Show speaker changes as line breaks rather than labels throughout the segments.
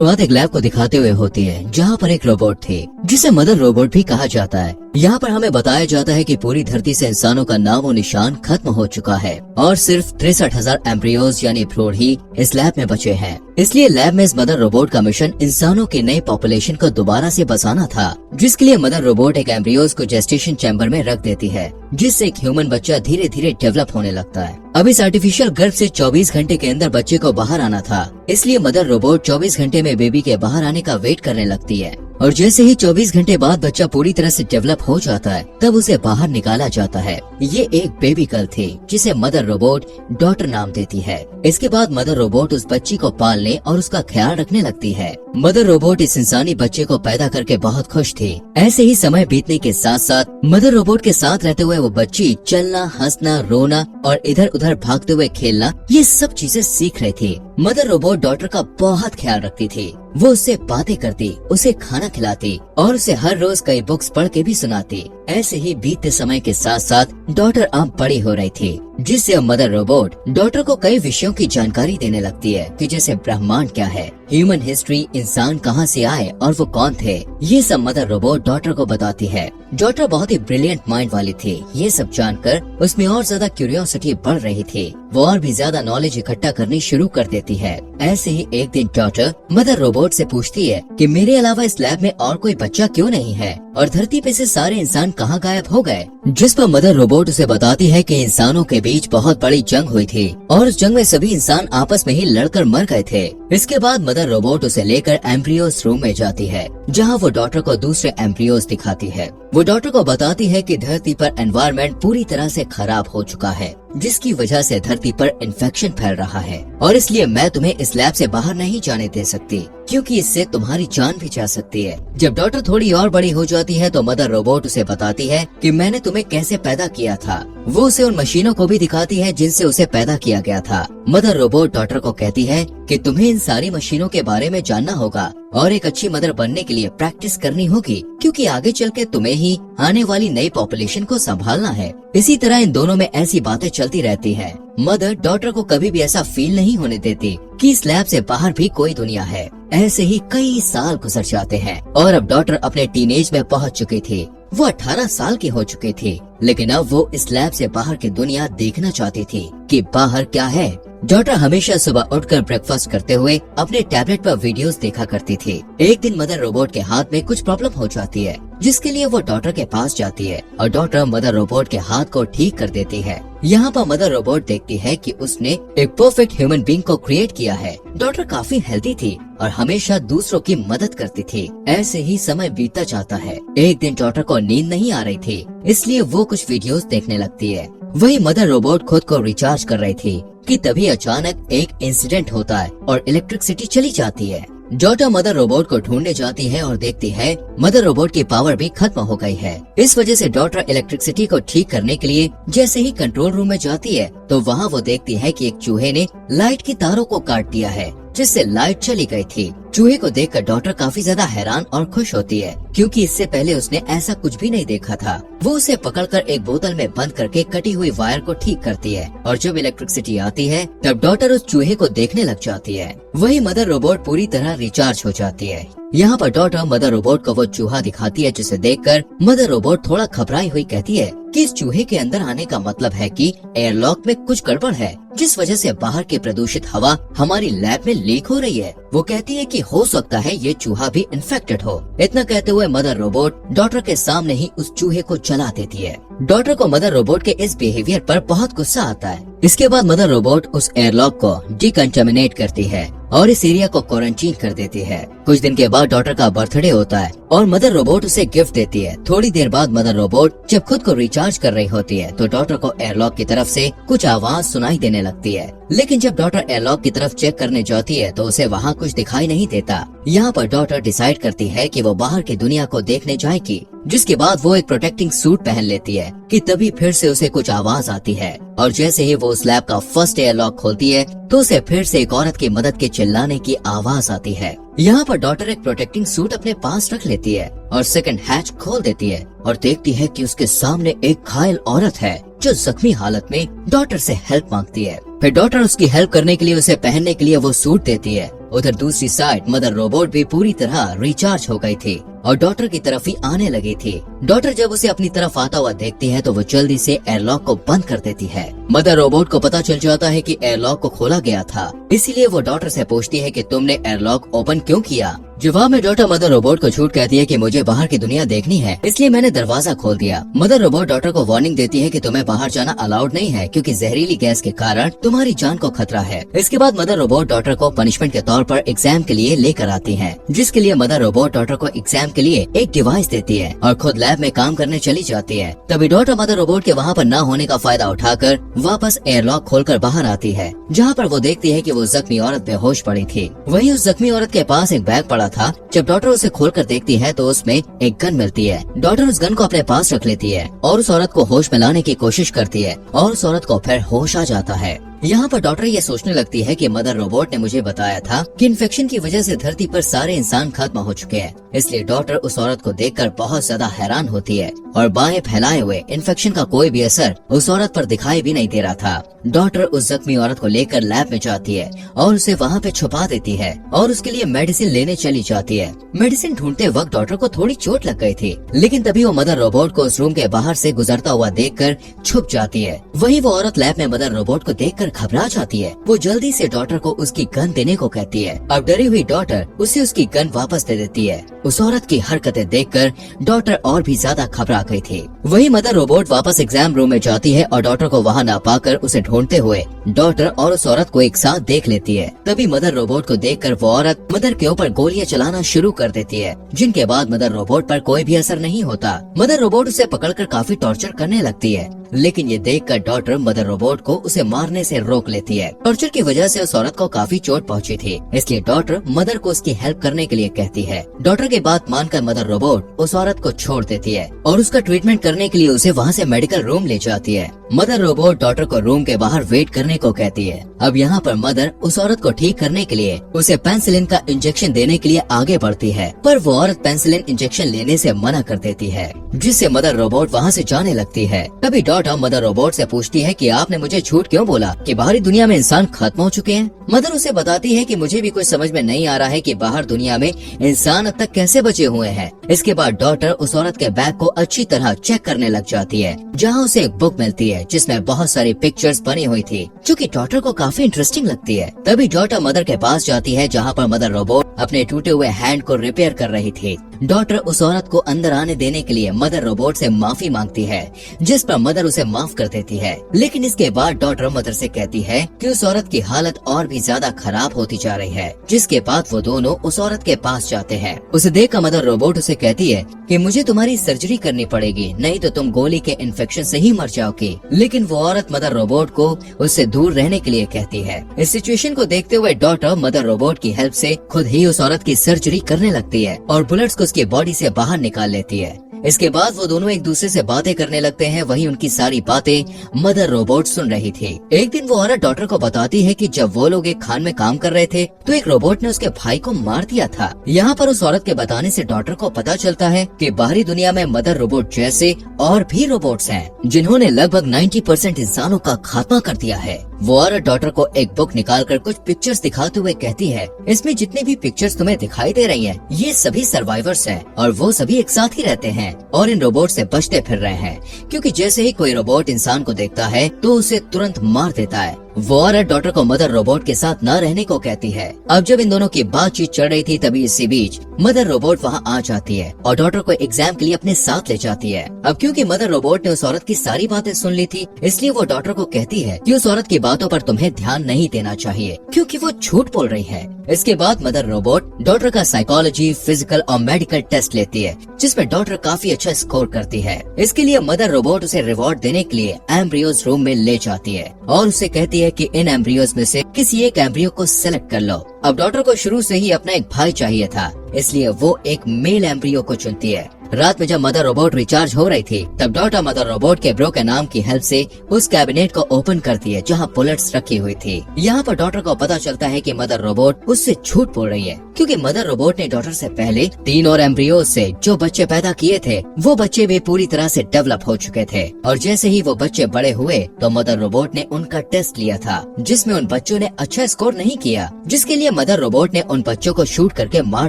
शुरुआत एक लैब को दिखाते हुए होती है जहाँ पर एक रोबोट थी जिसे मदर रोबोट भी कहा जाता है। यहाँ पर हमें बताया जाता है कि पूरी धरती से इंसानों का नाम और निशान खत्म हो चुका है और सिर्फ 63,000 एम्ब्रियोज यानी भ्रूण ही इस लैब में बचे हैं। इसलिए लैब में इस मदर रोबोट का मिशन इंसानों की नई पॉपुलेशन को दोबारा से बचाना था, जिसके लिए मदर रोबोट एक एम्ब्रियोज को जेस्टेशन चैम्बर में रख देती है, जिससे एक ह्यूमन बच्चा धीरे धीरे डेवलप होने लगता है। अब इस आर्टिफिशियल गर्भ से 24 घंटे के अंदर बच्चे को बाहर आना था, इसलिए मदर रोबोट 24 घंटे में बेबी के बाहर आने का वेट करने लगती है और जैसे ही 24 घंटे बाद बच्चा पूरी तरह से डेवलप हो जाता है तब उसे बाहर निकाला जाता है। ये एक बेबी गर्ल थी जिसे मदर रोबोट डॉटर नाम देती है। इसके बाद मदर रोबोट उस बच्ची को पालने और उसका ख्याल रखने लगती है। मदर रोबोट इस इंसानी बच्चे को पैदा करके बहुत खुश थी। ऐसे ही समय बीतने के साथ साथ मदर रोबोट के साथ रहते हुए वो बच्ची चलना, हंसना, रोना और इधर उधर भागते हुए खेलना, ये सब चीजें सीख रही थी। मदर रोबोट डॉटर का बहुत ख्याल रखती थी। वो उससे बातें करती, उसे खाना खिलाती और उसे हर रोज कई बुक्स पढ़ के भी सुनाती। ऐसे ही बीतते समय के साथ साथ डॉटर अब बड़ी हो रही थी, जिससे अब मदर रोबोट डॉटर को कई विषयों की जानकारी देने लगती है कि जैसे ब्रह्मांड क्या है, ह्यूमन हिस्ट्री, इंसान कहाँ से आए और वो कौन थे, ये सब मदर रोबोट डॉटर को बताती है। डॉटर बहुत ही ब्रिलियंट माइंड वाली थी। ये सब जानकर उसमें और ज्यादा क्यूरियोसिटी बढ़ रही थी। वो और भी ज्यादा नॉलेज इकट्ठा करनी शुरू कर देती है। ऐसे ही एक दिन डॉटर मदर रोबोट से पूछती है कि मेरे अलावा इस लैब में और कोई बच्चा क्यों नहीं है और धरती पे से सारे इंसान कहाँ गायब हो गए। जिस पर मदर रोबोट उसे बताती है कि इंसानों के बीच बहुत बड़ी जंग हुई थी और उस जंग में सभी इंसान आपस में ही लड़कर मर गए थे। इसके बाद मदर रोबोट उसे लेकर एम्ब्रियोस रूम में जाती है, जहाँ वो डॉटर को दूसरे एम्ब्रियोस दिखाती है। वो डॉटर को बताती है कि धरती पर एनवायरनमेंट पूरी तरह से खराब हो चुका है, जिसकी वजह से धरती पर इन्फेक्शन फैल रहा है और इसलिए मैं तुम्हें इस लैब से बाहर नहीं जाने दे सकती, क्योंकि इससे तुम्हारी जान भी जा सकती है। जब डॉटर थोड़ी और बड़ी हो जाती है तो मदर रोबोट उसे बताती है कि मैंने तुम्हें कैसे पैदा किया था। वो उसे उन मशीनों को भी दिखाती है जिनसे उसे पैदा किया गया था। मदर रोबोट डॉटर को कहती है कि तुम्हें इन सारी मशीनों के बारे में जानना होगा और एक अच्छी मदर बनने के लिए प्रैक्टिस करनी होगी, क्योंकि आगे चल के तुम्हें ही आने वाली नई पॉपुलेशन को संभालना है। इसी तरह इन दोनों में ऐसी बातें चलती रहती हैं। मदर डॉटर को कभी भी ऐसा फील नहीं होने देती कि इस लैब से बाहर भी कोई दुनिया है। ऐसे ही कई साल गुजर जाते हैं और अब डॉटर अपने टीनेज में पहुंच चुकी थी। वो 18 साल की हो चुकी थी, लेकिन अब वो इस लैब से बाहर की दुनिया देखना चाहती थी कि बाहर क्या है। डॉटर हमेशा सुबह उठकर ब्रेकफास्ट करते हुए अपने टैबलेट पर वीडियोस देखा करती थी। एक दिन मदर रोबोट के हाथ में कुछ प्रॉब्लम हो जाती है, जिसके लिए वो डॉटर के पास जाती है और डॉटर मदर रोबोट के हाथ को ठीक कर देती है। यहाँ पर मदर रोबोट देखती है कि उसने एक परफेक्ट ह्यूमन बीइंग को क्रिएट किया है। डॉटर काफी हेल्दी थी और हमेशा दूसरों की मदद करती थी। ऐसे ही समय बीतता जाता है। एक दिन डॉटर को नींद नहीं आ रही थी, इसलिए वो कुछ वीडियोस देखने लगती है। वही मदर रोबोट खुद को रिचार्ज कर रही थी कि तभी अचानक एक इंसिडेंट होता है और इलेक्ट्रिसिटी चली जाती है। डॉटर मदर रोबोट को ढूंढने जाती है और देखती है मदर रोबोट की पावर भी खत्म हो गई है। इस वजह से डॉटर इलेक्ट्रिसिटी को ठीक करने के लिए जैसे ही कंट्रोल रूम में जाती है तो वहाँ वो देखती है कि एक चूहे ने लाइट की तारों को काट दिया है, जिससे लाइट चली गई थी। चूहे को देखकर डॉटर काफी ज्यादा हैरान और खुश होती है, क्योंकि इससे पहले उसने ऐसा कुछ भी नहीं देखा था। वो उसे पकड़कर एक बोतल में बंद करके कटी हुई वायर को ठीक करती है और जब इलेक्ट्रिसिटी आती है तब डॉटर उस चूहे को देखने लग जाती है। वही मदर रोबोट पूरी तरह रिचार्ज हो जाती है। यहाँ पर डॉटर मदर रोबोट को वो चूहा दिखाती है, जिसे देखकर मदर रोबोट थोड़ा घबराई हुई कहती है कि इस चूहे के अंदर आने का मतलब है कि एयरलॉक में कुछ गड़बड़ है, जिस वजह से बाहर की प्रदूषित हवा हमारी लैब में लीक हो रही है। वो कहती है कि हो सकता है ये चूहा भी इन्फेक्टेड हो। इतना कहते हुए मदर रोबोट डॉटर के सामने ही उस चूहे को जला देती है। डॉटर को मदर रोबोट के इस बिहेवियर पर बहुत गुस्सा आता है। इसके बाद मदर रोबोट उस एयरलॉक को डिकंटामिनेट करती है और इस एरिया को क्वारंटीन कर देती है। कुछ दिन के बाद डॉटर का बर्थडे होता है और मदर रोबोट उसे गिफ्ट देती है। थोड़ी देर बाद मदर रोबोट जब खुद को रिचार्ज कर रही होती है तो डॉटर को एयरलॉक की तरफ से कुछ आवाज सुनाई देने लगती है, लेकिन जब डॉटर एयरलॉक की तरफ चेक करने जाती है तो उसे वहाँ कुछ दिखाई नहीं देता। यहाँ पर डॉटर डिसाइड करती है कि वो बाहर की दुनिया को देखने जाएगी, जिसके बाद वो एक प्रोटेक्टिंग सूट पहन लेती है कि तभी फिर से उसे कुछ आवाज आती है और जैसे ही वो उस लैब का फर्स्ट एयरलॉक खोलती है तो उसे फिर से एक औरत की मदद के चिल्लाने की आवाज आती है। यहाँ पर डॉटर एक प्रोटेक्टिंग सूट अपने पास रख लेती है और सेकंड हैच खोल देती है और देखती है कि उसके सामने एक घायल औरत है जो जख्मी हालत में डॉटर से हेल्प मांगती है। फिर डॉटर उसकी हेल्प करने के लिए उसे पहनने के लिए वो सूट देती है उधर दूसरी साइड मदर रोबोट भी पूरी तरह रिचार्ज हो गई थी और डॉटर की तरफ ही आने लगी थी। डॉटर जब उसे अपनी तरफ आता हुआ देखती है तो वो जल्दी से एयरलॉक को बंद कर देती है। मदर रोबोट को पता चल जाता है कि एयरलॉक को खोला गया था, इसीलिए वो डॉटर से पूछती है कि तुमने एयरलॉक ओपन क्यों किया। जवाब में डॉटर मदर रोबोट को झूठ कहती है कि मुझे बाहर की दुनिया देखनी है, इसलिए मैंने दरवाजा खोल दिया। मदर रोबोट डॉटर को वार्निंग देती है कि तुम्हें बाहर जाना अलाउड नहीं है क्योंकि जहरीली गैस के कारण तुम्हारी जान को खतरा है। इसके बाद मदर रोबोट डॉटर को पनिशमेंट के तौर पर एग्जाम के लिए लेकर आती है, जिसके लिए मदर रोबोट डॉटर को एग्जाम के लिए एक डिवाइस देती है और खुद लैब में काम करने चली जाती है। तभी डॉटर मदर रोबोट के वहाँ पर न होने का फायदा उठाकर वापस एयरलॉक खोलकर बाहर आती है, जहाँ पर वो देखती है कि वो जख्मी औरत बेहोश पड़ी थी। वहीं उस जख्मी औरत के पास एक बैग पड़ा था। जब डॉटर उसे खोलकर देखती है तो उसमें एक गन मिलती है। डॉटर उस गन को अपने पास रख लेती है और उस औरत को होश में लाने की कोशिश करती है और उस औरत को फिर होश आ जाता है। यहाँ पर डॉटर ये सोचने लगती है कि मदर रोबोट ने मुझे बताया था कि इन्फेक्शन की वजह से धरती पर सारे इंसान खत्म हो चुके हैं, इसलिए डॉटर उस औरत को देखकर बहुत ज्यादा हैरान होती है और बाएं फैलाए हुए इन्फेक्शन का कोई भी असर उस औरत पर दिखाई भी नहीं दे रहा था। डॉटर उस जख्मी औरत को लेकर लैब में जाती है और उसे वहाँ पे छुपा देती है और उसके लिए मेडिसिन लेने चली जाती है। मेडिसिन ढूंढते वक्त डॉटर को थोड़ी चोट लग गई थी, लेकिन तभी वो मदर रोबोट को उस रूम के बाहर से गुजरता हुआ देखकर छुप जाती है। वहीं वो औरत लैब में मदर रोबोट को देखकर घबरा जाती है। वो जल्दी से डॉटर को उसकी गन देने को कहती है। अब डरी हुई डॉटर उसे उसकी गन वापस दे देती है। उस औरत की हरकतें देखकर डॉटर और भी ज्यादा घबरा गई थी। वही मदर रोबोट वापस एग्जाम रूम में जाती है और डॉटर को वहाँ न पाकर उसे ढूंढते हुए डॉटर और उस औरत को एक साथ देख लेती है। तभी मदर रोबोट को देखकर वो औरत मदर के ऊपर गोलियां चलाना शुरू कर देती है, जिनके बाद मदर रोबोट पर कोई भी असर नहीं होता। मदर रोबोट उसे पकड़कर काफी टॉर्चर करने लगती है, लेकिन ये देखकर डॉटर मदर रोबोट को उसे मारने से रोक लेती है। टॉर्चर की वजह से उस औरत को काफी चोट पहुंची थी, इसलिए डॉटर मदर को उसकी हेल्प करने के लिए कहती है। डॉटर की बात मानकर मदर रोबोट उस औरत को छोड़ देती है और उसका ट्रीटमेंट करने के लिए उसे वहाँ से मेडिकल रूम ले जाती है। मदर रोबोट डॉटर को रूम के बाहर वेट करने को कहती है। अब यहाँ पर मदर उस औरत को ठीक करने के लिए उसे पेनिसिलिन का इंजेक्शन देने के लिए आगे बढ़ती है, पर वो औरत पेनिसिलिन इंजेक्शन लेने से मना कर देती है, जिससे मदर रोबोट वहाँ से जाने लगती है। तभी डॉटर मदर रोबोट से पूछती है कि आपने मुझे झूठ क्यों बोला कि बाहरी दुनिया में इंसान खत्म हो चुके हैं। मदर उसे बताती है कि मुझे भी कुछ समझ में नहीं आ रहा है कि बाहर दुनिया में इंसान अब तक कैसे बचे हुए हैं। इसके बाद डॉटर उस औरत के बैग को अच्छी तरह चेक करने लग जाती है, जहाँ उसे एक बुक मिलती है जिसमें बहुत सारी पिक्चर्स बनी हुई थी, जो कि डॉटर को काफी इंटरेस्टिंग लगती है। तभी डॉटर मदर के पास जाती है, जहाँ पर मदर रोबोट अपने टूटे हुए हैंड को रिपेयर कर रही थी। डॉटर उस औरत को अंदर आने देने के लिए मदर रोबोट से माफी मांगती है, जिस पर मदर उसे माफ कर देती है। लेकिन इसके बाद डॉटर मदर से कहती है कि उस औरत की हालत और भी ज्यादा खराब होती जा रही है, जिसके बाद वो दोनों उस औरत के पास जाते हैं। उसे देखकर मदर रोबोट उसे कहती है कि मुझे तुम्हारी सर्जरी करनी पड़ेगी, नहीं तो तुम गोली के इन्फेक्शन से ही मर जाओगी। लेकिन वो औरत मदर रोबोट को उससे दूर रहने के लिए कहती है। इस सिचुएशन को देखते हुए डॉटर मदर रोबोट की हेल्प से खुद ही उस औरत की सर्जरी करने लगती है और बुलेट्स को उसकी बॉडी से बाहर निकाल लेती है। इसके बाद वो दोनों एक दूसरे से बातें करने लगते हैं। वहीं उनकी सारी बातें मदर रोबोट सुन रही थी। एक दिन वो औरत डॉटर को बताती है कि जब वो लोग एक खान में काम कर रहे थे तो एक रोबोट ने उसके भाई को मार दिया था। यहाँ पर उस औरत के बताने से डॉटर को पता चलता है कि बाहरी दुनिया में मदर रोबोट जैसे और भी रोबोट्स हैं, जिन्होंने लगभग 90% इंसानों का खात्मा कर दिया है। वो औरत डॉटर को एक बुक निकालकर कुछ पिक्चर्स दिखाते हुए कहती है, इसमें जितने भी पिक्चर्स तुम्हें दिखाई दे रही हैं, ये सभी सर्वाइवर्स हैं और वो सभी एक साथ ही रहते हैं और इन रोबोट से बचते फिर रहे हैं, क्योंकि जैसे ही कोई रोबोट इंसान को देखता है तो उसे तुरंत मार देता है। वो औरत डॉटर को मदर रोबोट के साथ न रहने को कहती है। अब जब इन दोनों की बातचीत चल रही थी तभी इसी बीच मदर रोबोट वहाँ आ जाती है और डॉटर को एग्जाम के लिए अपने साथ ले जाती है। अब क्योंकि मदर रोबोट ने उस औरत की सारी बातें सुन ली थी, इसलिए वो डॉटर को कहती है कि उस औरत की बातों पर तुम्हें ध्यान नहीं देना चाहिए, क्योंकि वो झूठ बोल रही है। इसके बाद मदर रोबोट डॉटर का साइकोलॉजी, फिजिकल और मेडिकल टेस्ट लेती है, जिसमें डॉटर काफी अच्छा स्कोर करती है। इसके लिए मदर रोबोट उसे रिवॉर्ड देने के लिए एम्ब्रियोज रूम में ले जाती है और उसे कहती है कि इन एम्ब्रियोज में से किसी एक एम्ब्रियो को सेलेक्ट कर लो। अब डॉटर को शुरू से ही अपना एक भाई चाहिए था, इसलिए वो एक मेल एम्ब्रियो को चुनती है। रात में जब मदर रोबोट रिचार्ज हो रही थी तब डॉटर मदर रोबोट के ब्रो के नाम की हेल्प से उस कैबिनेट को ओपन करती है जहां बुलेट्स रखी हुई थी। यहाँ पर डॉटर को पता चलता है कि मदर रोबोट उससे झूठ बोल रही है, क्योंकि मदर रोबोट ने डॉटर से पहले 3 और एम्ब्रियो से जो बच्चे पैदा किए थे वो बच्चे भी पूरी तरह से डेवलप हो चुके थे। और जैसे ही वो बच्चे बड़े हुए तो मदर रोबोट ने उनका टेस्ट लिया था, जिसमें उन बच्चों ने अच्छा स्कोर नहीं किया, जिसके लिए मदर रोबोट ने उन बच्चों को शूट करके मार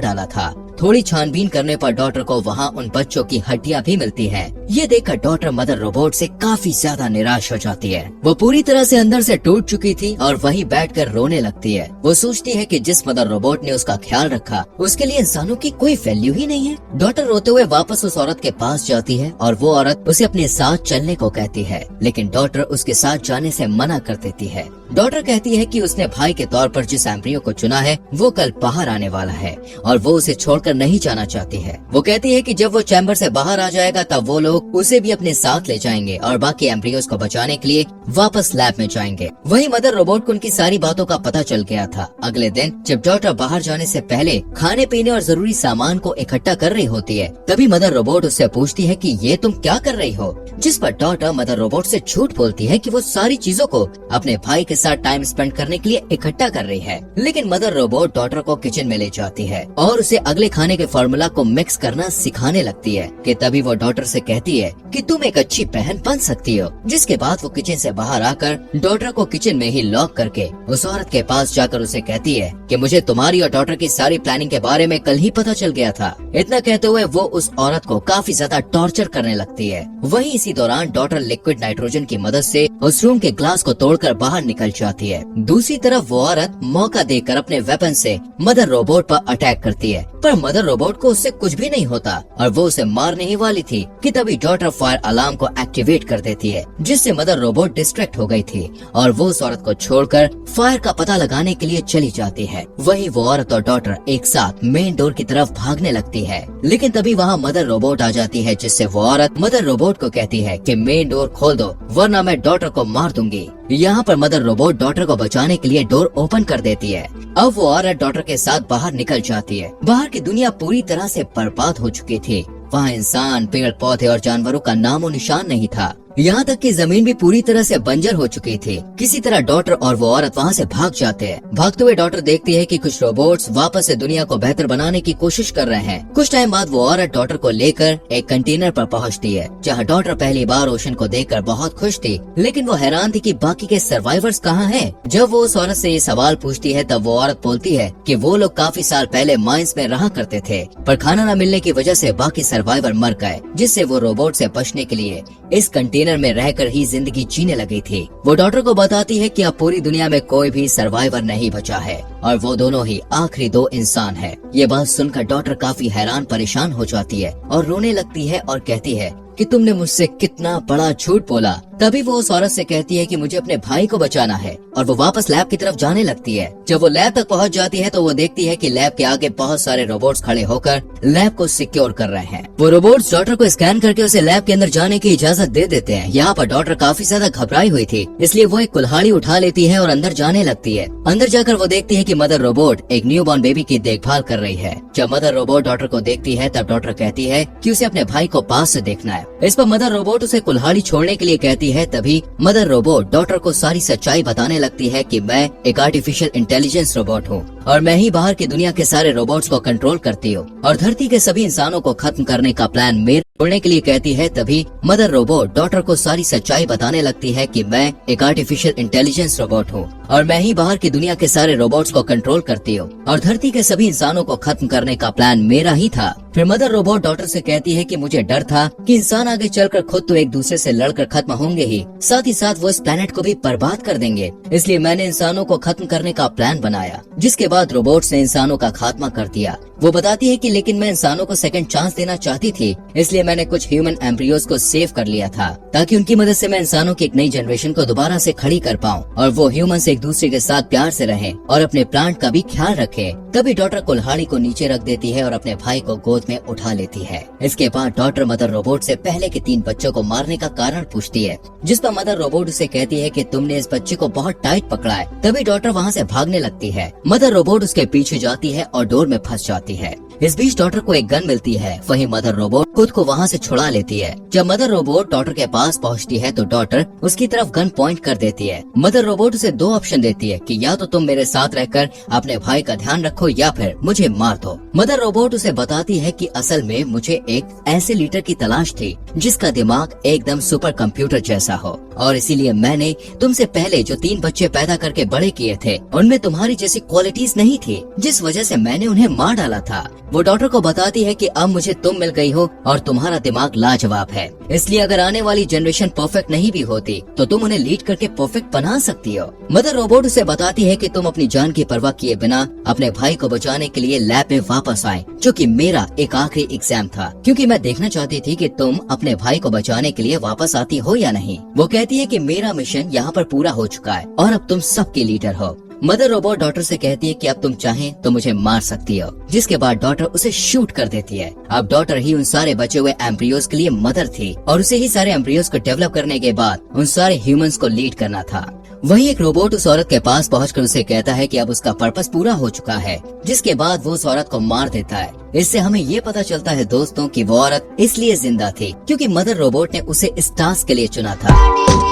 डाला था। थोड़ी छानबीन करने पर डॉटर को वहाँ उन बच्चों की हड्डियाँ भी मिलती हैं। ये देखकर डॉटर मदर रोबोट से काफी ज्यादा निराश हो जाती है। वो पूरी तरह से अंदर से टूट चुकी थी और वहीं बैठकर रोने लगती है। वो सोचती है कि जिस मदर रोबोट ने उसका ख्याल रखा उसके लिए इंसानों की कोई वैल्यू ही नहीं है। डॉटर रोते हुए वापस उस औरत के पास जाती है और वो औरत उसे अपने साथ चलने को कहती है, लेकिन डॉटर उसके साथ जाने से मना कर देती है। डॉटर कहती है कि उसने भाई के तौर पर जिस एम्ब्रियो को चुना है वो कल बाहर आने वाला है और वो उसे छोड़कर नहीं जाना चाहती है। वो कहती है कि जब वो चैम्बर से बाहर आ जाएगा तब वो लोग उसे भी अपने साथ ले जाएंगे और बाकी एम्ब्रियोज को बचाने के लिए वापस लैब में जाएंगे। वहीं मदर रोबोट को उनकी सारी बातों का पता चल गया था। अगले दिन जब डॉटर बाहर जाने से पहले खाने पीने और जरूरी सामान को इकट्ठा कर रही होती है तभी मदर रोबोट उससे पूछती है कि ये तुम क्या कर रही हो, जिस पर डॉटर मदर रोबोट से झूठ बोलती है कि वो सारी चीजों को अपने भाई के साथ टाइम स्पेंड करने के लिए इकट्ठा कर रही है। लेकिन मदर रोबोट डॉटर को किचन में ले जाती है और उसे अगले खाने के फॉर्मूला को मिक्स करना सिखाने लगती है कि तभी वो डॉटर से कहती है कि तुम एक अच्छी बहन बन सकती हो। जिसके बाद वो किचन से बाहर आकर डॉटर को किचन में ही लॉक करके उस औरत के पास जाकर उसे कहती है कि मुझे तुम्हारी और डॉटर की सारी प्लानिंग के बारे में कल ही पता चल गया था। इतना कहते हुए वो उस औरत को काफी ज्यादा टॉर्चर करने लगती है। वहीं इसी दौरान डॉटर लिक्विड नाइट्रोजन की मदद से उस रूम के ग्लास को तोड़कर बाहर निकल जाती है। दूसरी तरफ वो औरत मौका देकर अपने वेपन से मदर रोबोट पर अटैक करती है, पर मदर रोबोट को उससे कुछ भी नहीं होता और वो उसे मारने ही वाली थी कि तभी डॉटर फायर अलार्म को एक्टिवेट कर देती है, जिससे मदर रोबोट डिस्ट्रैक्ट हो गई थी और वो उस औरत को छोड़कर फायर का पता लगाने के लिए चली जाती है। वहीं वो औरत और डॉटर एक साथ मेन डोर की तरफ भागने लगती है, लेकिन तभी वहाँ मदर रोबोट आ जाती है, जिससे वो औरत मदर रोबोट को कहती है कि मेन डोर खोल दो वरना मैं डॉटर को मार दूंगी। यहाँ पर मदर रोबोट डॉटर को बचाने के लिए डोर ओपन कर देती है। अब वो औरत डॉटर के साथ बाहर निकल जाती है। बाहर की दुनिया पूरी तरह से बर्बाद हो चुकी थी। वहाँ इंसान, पेड़ पौधे और जानवरों का नामो निशान नहीं था। यहाँ तक कि जमीन भी पूरी तरह से बंजर हो चुकी थी। किसी तरह डॉटर और वो औरत वहाँ से भाग जाते हैं। भागते हुए डॉटर देखती है कि कुछ रोबोट्स वापस से दुनिया को बेहतर बनाने की कोशिश कर रहे हैं। कुछ टाइम बाद वो औरत डॉटर को लेकर एक कंटेनर पर पहुँचती है, जहाँ डॉटर पहली बार ओशन को देखकर बहुत खुश थी, लेकिन वो हैरान थी कि बाकी के सर्वाइवर्स कहाँ हैं। जब वो उस औरत से ये सवाल पूछती है तब वो औरत बोलती है कि वो लोग काफी साल पहले माइंस में रहा करते थे, पर खाना न मिलने की वजह से बाकी सर्वाइवर मर गए, जिससे वो रोबोट से बचने के लिए इस कंटेनर में रहकर ही जिंदगी जीने लगी थी। वो डॉटर को बताती है कि अब पूरी दुनिया में कोई भी सर्वाइवर नहीं बचा है और वो दोनों ही आखिरी 2 इंसान है। ये बात सुनकर डॉटर काफी हैरान परेशान हो जाती है और रोने लगती है और कहती है कि तुमने मुझसे कितना बड़ा झूठ बोला। तभी वो उस औरत से कहती है कि मुझे अपने भाई को बचाना है और वो वापस लैब की तरफ जाने लगती है। जब वो लैब तक पहुंच जाती है तो वो देखती है कि लैब के आगे बहुत सारे रोबोट्स खड़े होकर लैब को सिक्योर कर रहे हैं। वो रोबोट्स डॉटर को स्कैन करके उसे लैब के अंदर जाने की इजाजत दे देते हैं। यहाँ पर डॉटर काफी ज्यादा घबराई हुई थी, इसलिए वो एक कुल्हाड़ी उठा लेती है और अंदर जाने लगती है। अंदर जाकर वो देखती है कि मदर रोबोट एक न्यूबॉर्न बेबी की देखभाल कर रही है। जब मदर रोबोट डॉटर को देखती है तब डॉटर कहती है कि उसे अपने भाई को पास से देखना है। इस पर मदर रोबोट उसे कुल्हाड़ी छोड़ने के लिए कहती है। तभी मदर रोबोट डॉटर को सारी सच्चाई बताने लगती है कि मैं एक आर्टिफिशियल इंटेलिजेंस रोबोट हूँ और मैं ही बाहर की दुनिया के सारे रोबोट्स को कंट्रोल करती हूँ और धरती के सभी इंसानों को खत्म करने का प्लान मेरे छोड़ने के लिए कहती है। तभी मदर रोबोट डॉटर को सारी सच्चाई बताने लगती है कि मैं एक आर्टिफिशियल इंटेलिजेंस रोबोट हूँ और मैं ही बाहर की दुनिया के सारे रोबोट्स को कंट्रोल करती हूँ और धरती के सभी इंसानों को खत्म करने का प्लान मेरा ही था। फिर मदर रोबोट डॉटर से कहती है कि मुझे डर था कि इंसान आगे चलकर खुद तो एक दूसरे से लड़कर खत्म होंगे ही, साथ ही साथ वो इस प्लेनेट को भी बर्बाद कर देंगे, इसलिए मैंने इंसानों को खत्म करने का प्लान बनाया। जिसके बाद रोबोट्स ने इंसानों का खात्मा कर दिया। वो बताती है कि लेकिन मैं इंसानों को सेकंड चांस देना चाहती थी, इसलिए मैंने कुछ ह्यूमन एम्ब्रियोज को सेव कर लिया था ताकि उनकी मदद से मैं इंसानों की एक नई जनरेशन को दोबारा से खड़ी कर पाऊं और वो ह्यूमंस एक दूसरे के साथ प्यार से रहें और अपने प्लांट का भी ख्याल रखें। तभी डॉटर कुल्हाड़ी को नीचे रख देती है और अपने भाई को गोद में उठा लेती है। इसके बाद डॉटर मदर रोबोट से पहले के 3 बच्चों को मारने का कारण पूछती है, जिस पर मदर रोबोट उसे कहती है कि तुमने इस बच्चे को बहुत टाइट पकड़ा है। तभी डॉटर वहाँ से भागने लगती है। मदर रोबोट उसके पीछे जाती है और डोर में फंस जाती है। इस बीच डॉटर को एक गन मिलती है। वहीं मदर रोबोट खुद को वहाँ से छुड़ा लेती है। जब मदर रोबोट डॉटर के पास पहुँचती है तो डॉटर उसकी तरफ गन पॉइंट कर देती है। मदर रोबोट उसे दो ऑप्शन देती है कि या तो तुम मेरे साथ रहकर अपने भाई का ध्यान रखो या फिर मुझे मार दो। मदर रोबोट उसे बताती है कि असल में मुझे एक ऐसे लीडर की तलाश थी जिसका दिमाग एकदम सुपर कंप्यूटर जैसा हो, और इसीलिए मैंने तुमसे पहले जो 3 बच्चे पैदा करके बड़े किए थे उनमें तुम्हारी जैसी क्वालिटीज नहीं थी, जिस वजह से मैंने उन्हें मार डाला था। वो डॉटर को बताती है कि अब मुझे तुम मिल गई हो और तुम्हारा दिमाग लाजवाब है, इसलिए अगर आने वाली जनरेशन परफेक्ट नहीं भी होती तो तुम उन्हें लीड करके परफेक्ट बना सकती हो। मदर रोबोट उसे बताती है कि तुम अपनी जान की परवाह किए बिना अपने भाई को बचाने के लिए लैब में वापस आए, जो कि मेरा एक आखिरी एग्जाम था, क्योंकि मैं देखना चाहती थी कि तुम अपने भाई को बचाने के लिए वापस आती हो या नहीं। वो कहती है कि मेरा मिशन यहाँ पर पूरा हो चुका है और अब तुम सबके लीडर हो। मदर रोबोट डॉटर से कहती है कि अब तुम चाहें तो मुझे मार सकती हो, जिसके बाद डॉटर उसे शूट कर देती है। अब डॉटर ही उन सारे बचे हुए एम्ब्रियोज के लिए मदर थी और उसे ही सारे एम्ब्रियोज को डेवलप करने के बाद उन सारे ह्यूमंस को लीड करना था। वहीं एक रोबोट उस औरत के पास पहुंचकर उसे कहता है कि अब उसका पर्पस पूरा हो चुका है, जिसके बाद वो उस औरत को मार देता है। इससे हमें ये पता चलता है दोस्तों कि वो औरत इसलिए जिंदा थी क्योंकि मदर रोबोट ने उसे इस टास्क के लिए चुना था।